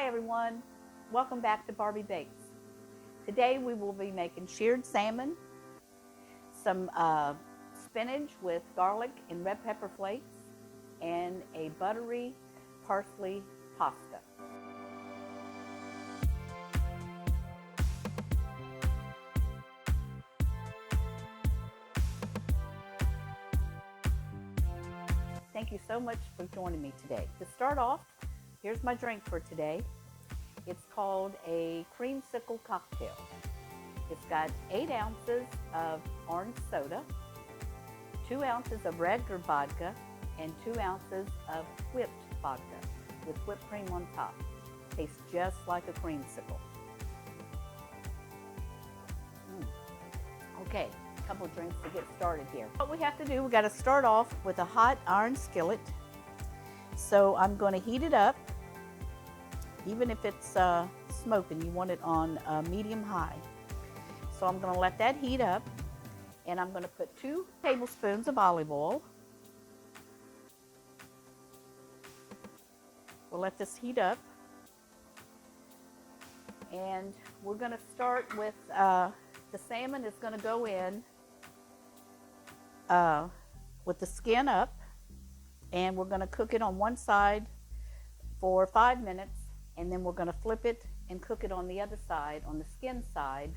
Hi everyone, welcome back to Barbie Bakes. Today we will be making seared salmon, some spinach with garlic and red pepper flakes, and a buttery parsley pasta. Thank you so much for joining me today. To start off, here's my drink for today. It's called a creamsicle cocktail. It's got 8 ounces of orange soda, 2 ounces of regular vodka, and 2 ounces of whipped vodka with whipped cream on top. Tastes just like a creamsicle. Okay, a couple of drinks to get started here. What we have to do, we got to start off with a hot iron skillet. So I'm going to heat it up. Even if it's smoking, you want it on medium high. So I'm going to let that heat up, and I'm going to put 2 tablespoons of olive oil. We'll let this heat up, and we're going to start with the salmon is going to go in with the skin up, and we're going to cook it on one side for 5 minutes, and then we're going to flip it and cook it on the other side, on the skin side,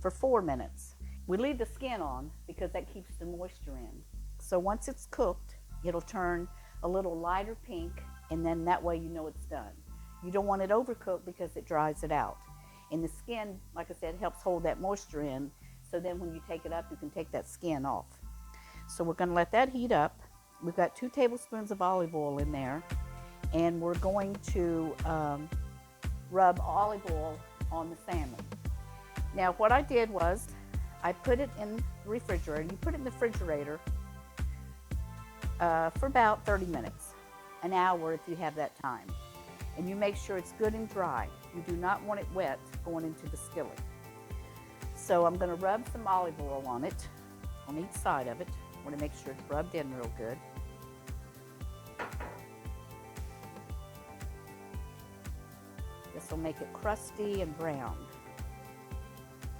for 4 minutes. We leave the skin on because that keeps the moisture in. So once it's cooked, it'll turn a little lighter pink, and then that way you know it's done. You don't want it overcooked because it dries it out. And the skin, like I said, helps hold that moisture in, so then when you take it up, you can take that skin off. So we're going to let that heat up. We've got 2 tablespoons of olive oil in there, and we're going to rub olive oil on the salmon. Now what I did was I put it in the refrigerator. You put it in the refrigerator for about 30 minutes, an hour if you have that time. And you make sure it's good and dry. You do not want it wet going into the skillet. So I'm going to rub some olive oil on it, on each side of it. I want to make sure it's rubbed in real good. This will make it crusty and brown,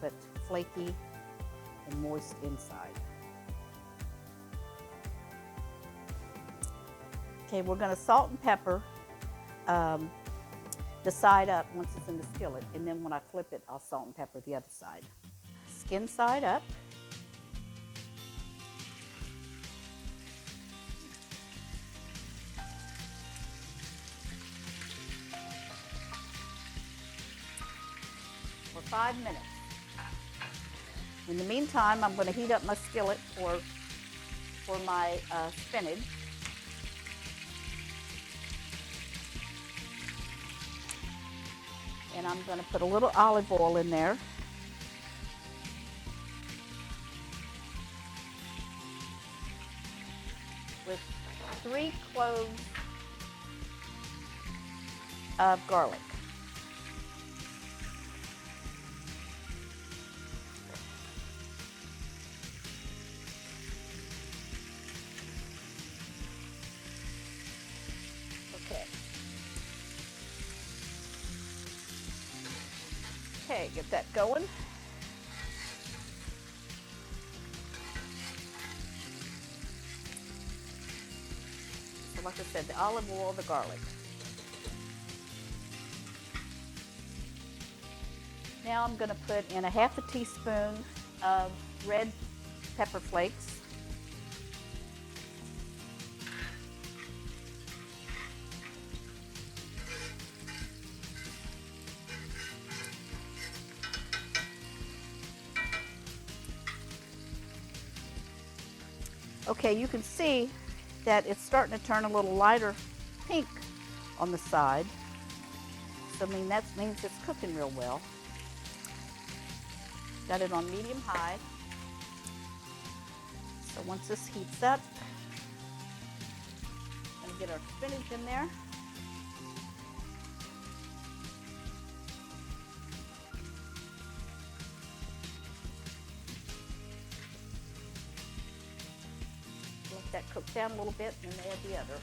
but flaky and moist inside. Okay, we're going to salt and pepper the side up once it's in the skillet, and then when I flip it, I'll salt and pepper the other side. Skin side up. For 5 minutes. In the meantime, I'm going to heat up my skillet for my spinach. And I'm going to put a little olive oil in there. With 3 cloves of garlic. Okay, get that going. So like I said, the olive oil, the garlic. Now I'm going to put in a half a teaspoon of red pepper flakes. Okay, you can see that it's starting to turn a little lighter pink on the side. So I mean, that means it's cooking real well. Got it on medium high. So once this heats up, I'm gonna get our spinach in there. Let that cook down a little bit and then add the other.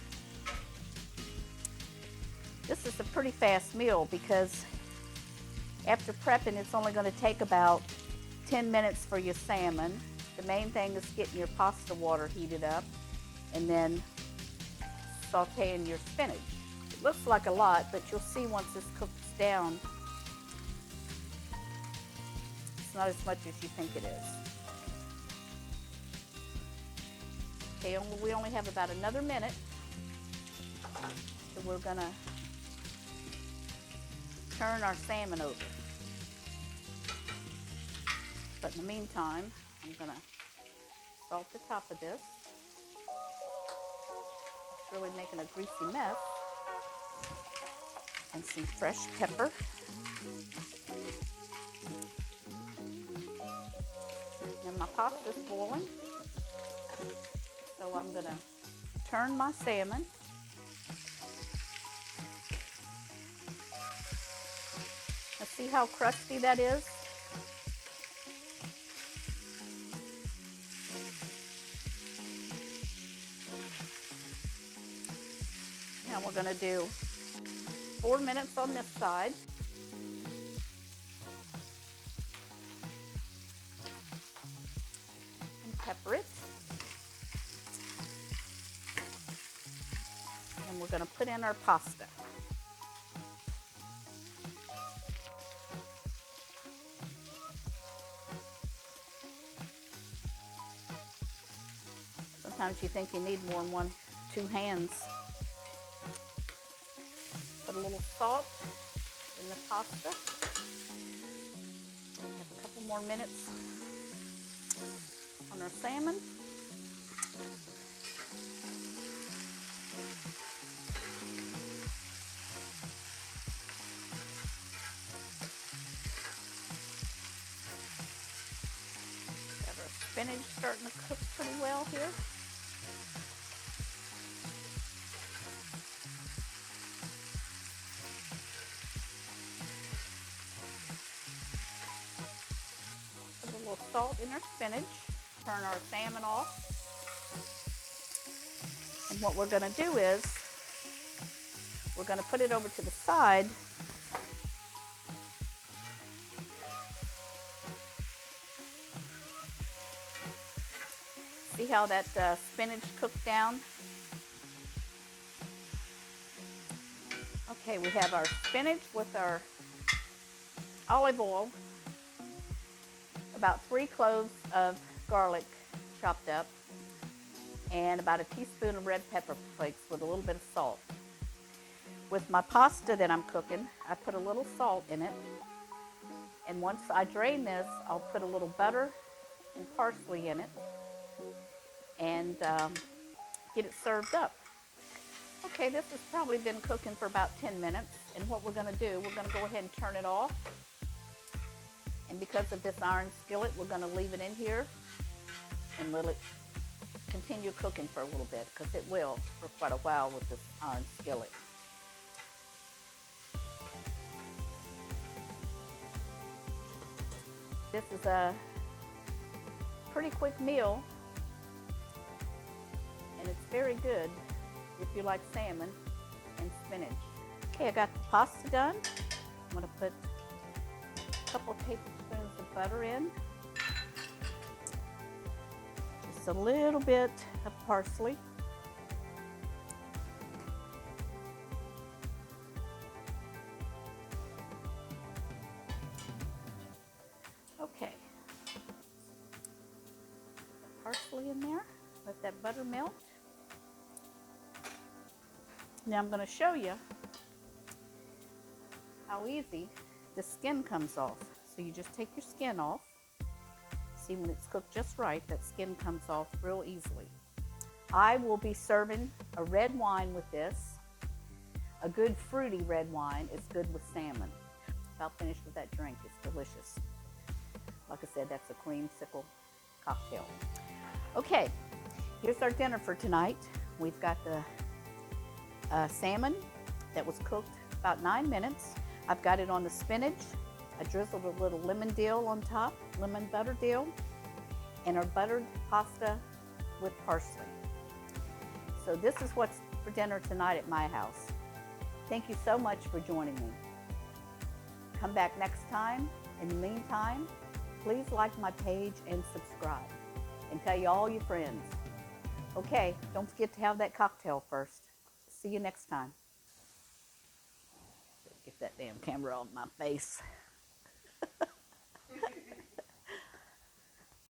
This is a pretty fast meal because after prepping, it's only going to take about 10 minutes for your salmon. The main thing is getting your pasta water heated up and then sauteing your spinach. It looks like a lot, but you'll see once this cooks down, it's not as much as you think it is. Okay, we only have about another minute, so we're gonna turn our salmon over. But in the meantime, I'm gonna salt the top of this. It's really making a greasy mess. And some fresh pepper. And my pasta's boiling. So I'm gonna turn my salmon. Now see how crusty that is? Now we're gonna do 4 minutes on this side. And pepper it. And we're going to put in our pasta. Sometimes you think you need more than two hands. Put a little salt in the pasta. Have a couple more minutes on our salmon. Got our spinach starting to cook pretty well here. Salt in our spinach, turn our salmon off, and what we're going to do is we're going to put it over to the side. See how that spinach cooked down? Okay, we have our spinach with our olive oil, about 3 cloves of garlic chopped up, and about a teaspoon of red pepper flakes with a little bit of salt. With my pasta that I'm cooking, I put a little salt in it, and once I drain this, I'll put a little butter and parsley in it and get it served up. Okay, this has probably been cooking for about 10 minutes, and what we're going to do, we're going to go ahead and turn it off. And because of this iron skillet, we're going to leave it in here and let it continue cooking for a little bit, because it will for quite a while with this iron skillet. This is a pretty quick meal, and it's very good if you like salmon and spinach. Okay, I got the pasta done. I'm going to put a couple tablespoons of butter in, just a little bit of parsley, okay, parsley in there, let that butter melt. Now I'm going to show you how easy the skin comes off. So you just take your skin off. See, when it's cooked just right, that skin comes off real easily. I will be serving a red wine with this. A good fruity red wine is good with salmon. About finished with that drink. It's delicious. Like I said, that's a creamsicle cocktail. Okay, here's our dinner for tonight. We've got the salmon that was cooked about 9 minutes. I've got it on the spinach. I drizzled a little lemon dill on top, lemon butter dill, and our buttered pasta with parsley. So this is what's for dinner tonight at my house. Thank you so much for joining me. Come back next time. In the meantime, please like my page and subscribe. And tell all your friends. Okay, don't forget to have that cocktail first. See you next time. Get that damn camera on my face.